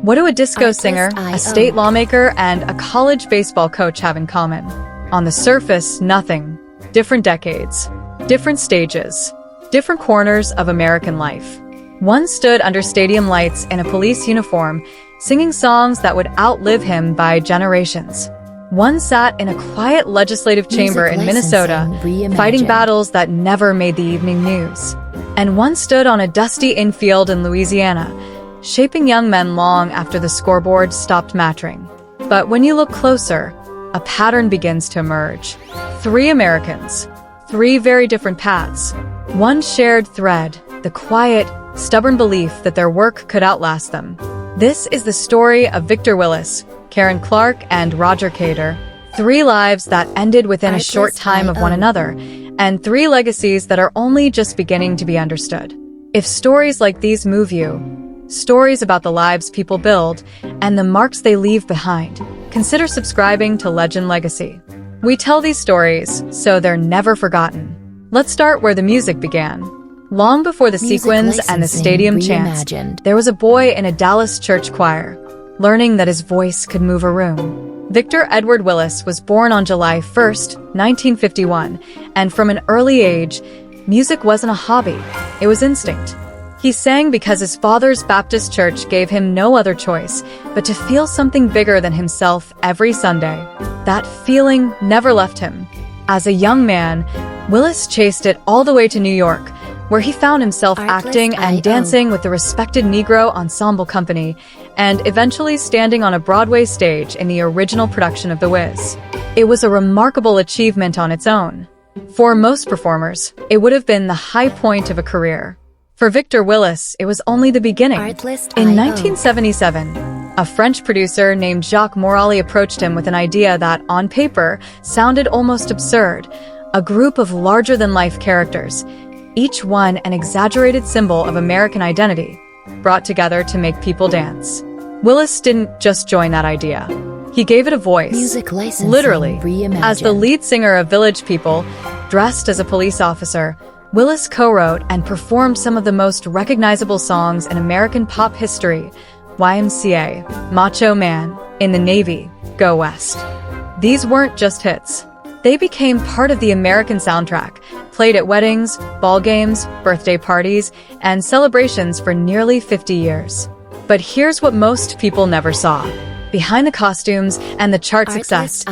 What do a disco singer, a state lawmaker, and a college baseball coach have in common? On the surface, nothing. Different decades, different stages, different corners of American life. One stood under stadium lights in a police uniform, singing songs that would outlive him by generations. One sat in a quiet legislative chamber in Minnesota, fighting battles that never made the evening news. And one stood on a dusty infield in Louisiana, shaping young men long after the scoreboard stopped mattering. But when you look closer, a pattern begins to emerge. Three Americans, three very different paths. One shared thread, the quiet, stubborn belief that their work could outlast them. This is the story of Victor Willis, Karen Clark, and Roger Cador. Three lives that ended within a short time of one another, and three legacies that are only just beginning to be understood. If stories like these move you, stories about the lives people build and the marks they leave behind, consider subscribing to Legend Legacy. We tell these stories so they're never forgotten. Let's start where the music began. Long before the sequins and the stadium chants, there was a boy in a Dallas church choir, learning that his voice could move a room. Victor Edward Willis was born on July 1st, 1951, and from an early age, music wasn't a hobby, it was instinct. He sang because his father's Baptist church gave him no other choice but to feel something bigger than himself every Sunday. That feeling never left him. As a young man, Willis chased it all the way to New York, where he found himself acting and dancing with the respected Negro Ensemble Company, and eventually standing on a Broadway stage in the original production of The Wiz. It was a remarkable achievement on its own. For most performers, it would have been the high point of a career. For Victor Willis, it was only the beginning. In 1977, a French producer named Jacques Morali approached him with an idea that, on paper, sounded almost absurd. A group of larger-than-life characters, each one an exaggerated symbol of American identity, brought together to make people dance. Willis didn't just join that idea. He gave it a voice, literally. As the lead singer of Village People, dressed as a police officer, Willis co-wrote and performed some of the most recognizable songs in American pop history: YMCA, Macho Man, In the Navy, Go West. These weren't just hits. They became part of the American soundtrack, played at weddings, ball games, birthday parties, and celebrations for nearly 50 years. But here's what most people never saw. Behind the costumes and the chart success,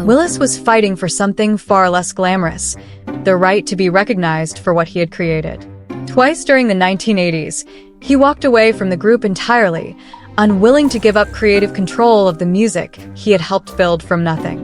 Willis was fighting for something far less glamorous: the right to be recognized for what he had created. Twice during the 1980s, he walked away from the group entirely, unwilling to give up creative control of the music he had helped build from nothing.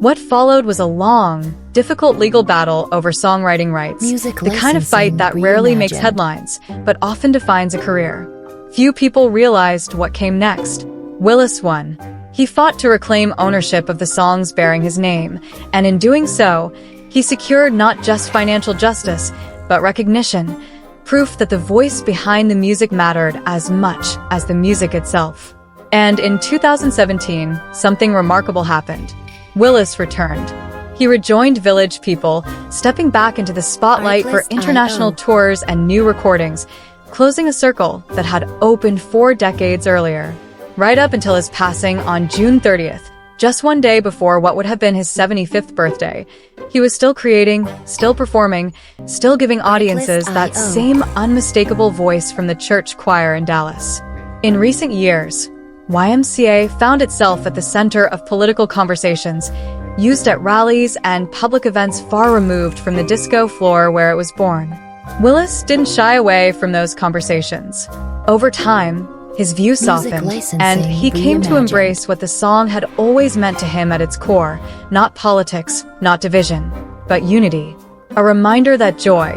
What followed was a long, difficult legal battle over songwriting rights, the kind of fight that rarely makes headlines, but often defines a career. Few people realized what came next. Willis won. He fought to reclaim ownership of the songs bearing his name, and in doing so, he secured not just financial justice, but recognition, proof that the voice behind the music mattered as much as the music itself. And in 2017, something remarkable happened. Willis returned. He rejoined Village People, stepping back into the spotlight for international tours and new recordings, closing a circle that had opened 4 decades earlier. Right up until his passing on June 30th, just one day before what would have been his 75th birthday, he was still creating, still performing, still giving audiences that same unmistakable voice from the church choir in Dallas. In recent years, YMCA found itself at the center of political conversations, used at rallies and public events far removed from the disco floor where it was born. Willis didn't shy away from those conversations. Over time, his views softened, and he came to embrace what the song had always meant to him at its core: not politics, not division, but unity. A reminder that joy,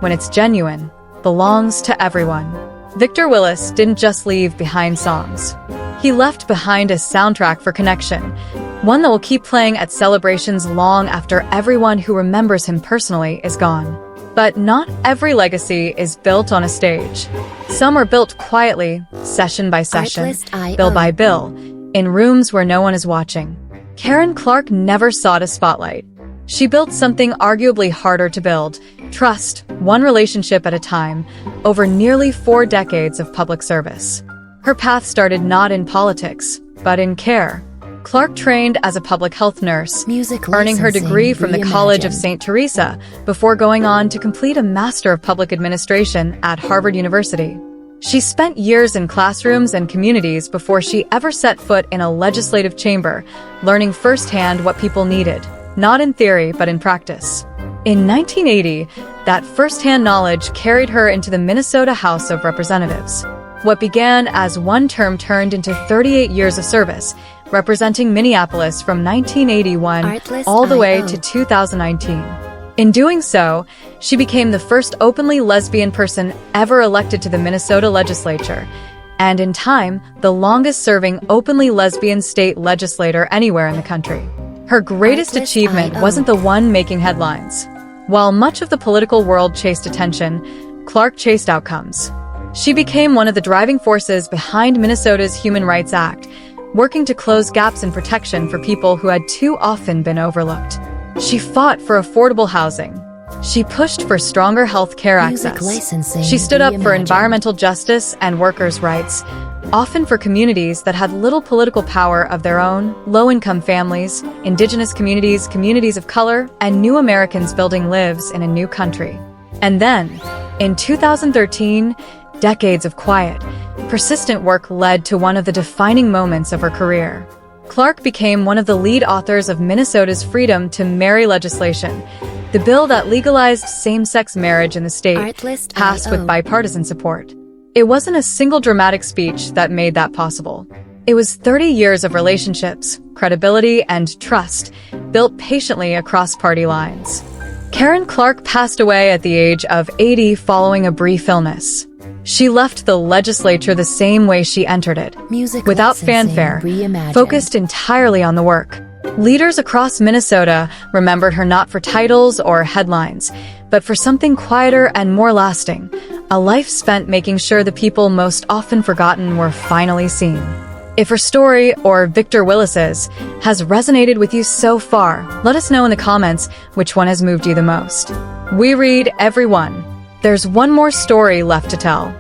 when it's genuine, belongs to everyone. Victor Willis didn't just leave behind songs. He left behind a soundtrack for connection, one that will keep playing at celebrations long after everyone who remembers him personally is gone. But not every legacy is built on a stage. Some are built quietly, session by session, bill by bill, in rooms where no one is watching. Karen Clark never sought a spotlight. She built something arguably harder to build: trust, one relationship at a time, over nearly 4 decades of public service. Her path started not in politics, but in care. Clark trained as a public health nurse, earning her degree from the College of St. Teresa before going on to complete a Master of Public Administration at Harvard University. She spent years in classrooms and communities before she ever set foot in a legislative chamber, learning firsthand what people needed, not in theory but in practice. In 1980, that firsthand knowledge carried her into the Minnesota House of Representatives. What began as one term turned into 38 years of service, representing Minneapolis from 1981 all the way to 2019. In doing so, she became the first openly lesbian person ever elected to the Minnesota legislature, and in time, the longest-serving openly lesbian state legislator anywhere in the country. Her greatest achievement wasn't the one making headlines. While much of the political world chased attention, Clark chased outcomes. She became one of the driving forces behind Minnesota's Human Rights Act, working to close gaps in protection for people who had too often been overlooked. She fought for affordable housing. She pushed for stronger health care access. She stood up for environmental justice and workers' rights, often for communities that had little political power of their own, low-income families, indigenous communities, communities of color, and new Americans building lives in a new country. And then, in 2013, decades of quiet, persistent work led to one of the defining moments of her career. Clark became one of the lead authors of Minnesota's Freedom to Marry legislation, the bill that legalized same-sex marriage in the state, passed with bipartisan support. It wasn't a single dramatic speech that made that possible. It was 30 years of relationships, credibility, and trust, built patiently across party lines. Karen Clark passed away at the age of 80 following a brief illness. She left the legislature the same way she entered it, without fanfare, focused entirely on the work. Leaders across Minnesota remembered her not for titles or headlines, but for something quieter and more lasting, a life spent making sure the people most often forgotten were finally seen. If her story, or Victor Willis's, has resonated with you so far, let us know in the comments which one has moved you the most. We read every one. There's one more story left to tell.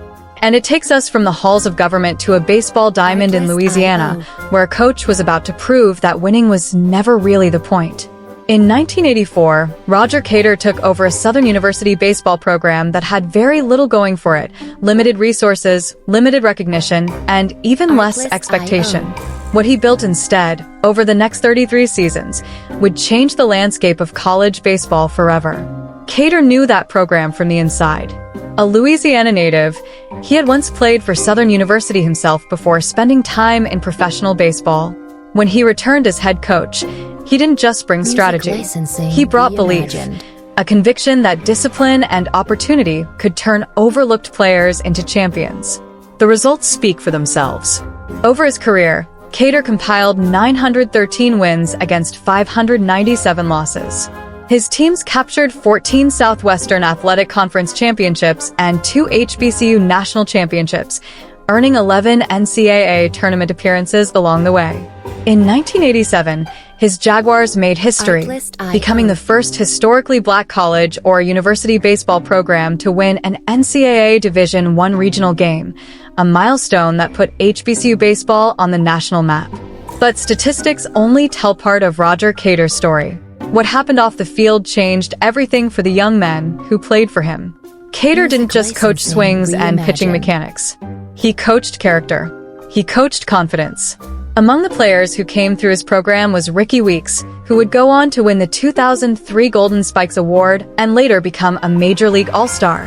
And it takes us from the halls of government to a baseball diamond in Louisiana, where a coach was about to prove that winning was never really the point. In 1984, Roger Cador took over a Southern University baseball program that had very little going for it, limited resources, limited recognition, and even less expectation. What he built instead, over the next 33 seasons, would change the landscape of college baseball forever. Cador knew that program from the inside. A Louisiana native, he had once played for Southern University himself before spending time in professional baseball. When he returned as head coach, he didn't just bring strategy. He brought belief, a conviction that discipline and opportunity could turn overlooked players into champions. The results speak for themselves. Over his career, Cador compiled 913 wins against 597 losses. His teams captured 14 Southwestern Athletic Conference championships and 2 HBCU national championships, earning 11 NCAA tournament appearances along the way. In 1987, his Jaguars made history, becoming the first historically black college or university baseball program to win an NCAA Division I regional game, a milestone that put HBCU baseball on the national map. But statistics only tell part of Roger Cador's story. What happened off the field changed everything for the young men who played for him. Cador didn't just coach swings and pitching mechanics. He coached character. He coached confidence. Among the players who came through his program was Ricky Weeks, who would go on to win the 2003 Golden Spikes Award and later become a Major League All-Star.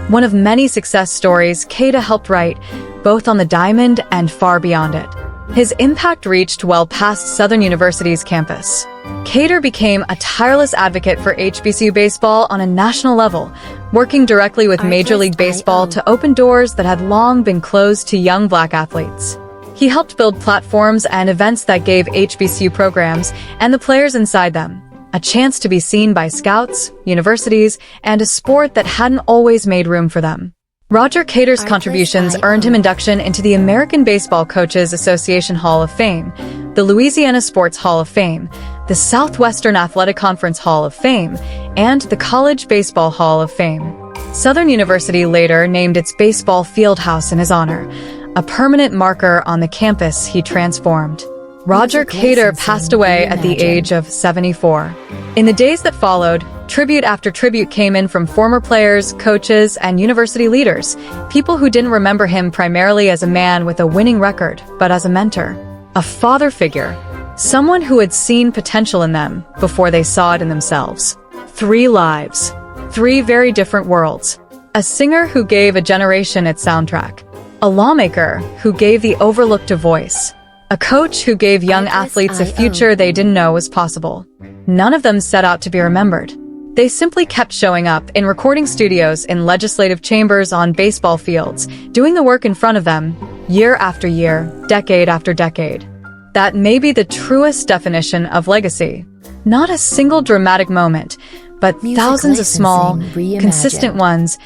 One of many success stories Cador helped write, both on the diamond and far beyond it. His impact reached well past Southern University's campus. Cador became a tireless advocate for HBCU baseball on a national level, working directly with Major League Baseball to open doors that had long been closed to young black athletes. He helped build platforms and events that gave HBCU programs and the players inside them a chance to be seen by scouts, universities, and a sport that hadn't always made room for them. Roger Cador's contributions earned him induction into the American Baseball Coaches Association Hall of Fame, the Louisiana Sports Hall of Fame, the Southwestern Athletic Conference Hall of Fame, and the College Baseball Hall of Fame. Southern University later named its baseball field house in his honor, a permanent marker on the campus he transformed. Roger Cador passed away at the age of 74. In the days that followed, tribute after tribute came in from former players, coaches, and university leaders, people who didn't remember him primarily as a man with a winning record, but as a mentor, a father figure, someone who had seen potential in them before they saw it in themselves. 3 lives, 3 very different worlds. A singer who gave a generation its soundtrack, a lawmaker who gave the overlooked a voice, a coach who gave young athletes a future they didn't know was possible. None of them set out to be remembered. They simply kept showing up in recording studios, in legislative chambers, on baseball fields, doing the work in front of them, year after year, decade after decade. That may be the truest definition of legacy. Not a single dramatic moment, but thousands of small, consistent ones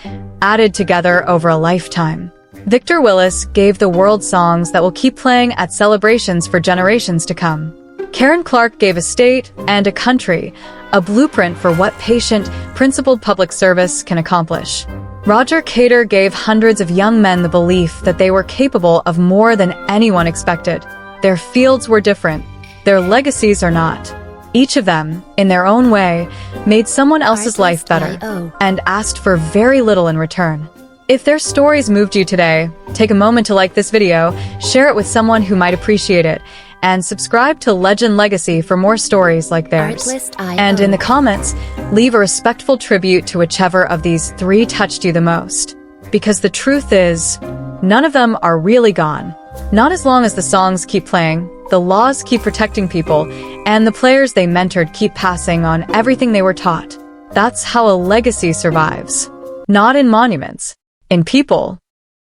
added together over a lifetime. Victor Willis gave the world songs that will keep playing at celebrations for generations to come. Clark gave a state and a country a blueprint for what patient, principled public service can accomplish. Roger Cador gave hundreds of young men the belief that they were capable of more than anyone expected. Their fields were different. Their legacies are not. Each of them, in their own way, made someone else's life better and asked for very little in return. If their stories moved you today, take a moment to like this video, share it with someone who might appreciate it, and subscribe to Legend Legacy for more stories like theirs. And in the comments, leave a respectful tribute to whichever of these 3 touched you the most. Because the truth is, none of them are really gone. Not as long as the songs keep playing, the laws keep protecting people, and the players they mentored keep passing on everything they were taught. That's how a legacy survives. Not in monuments, in people.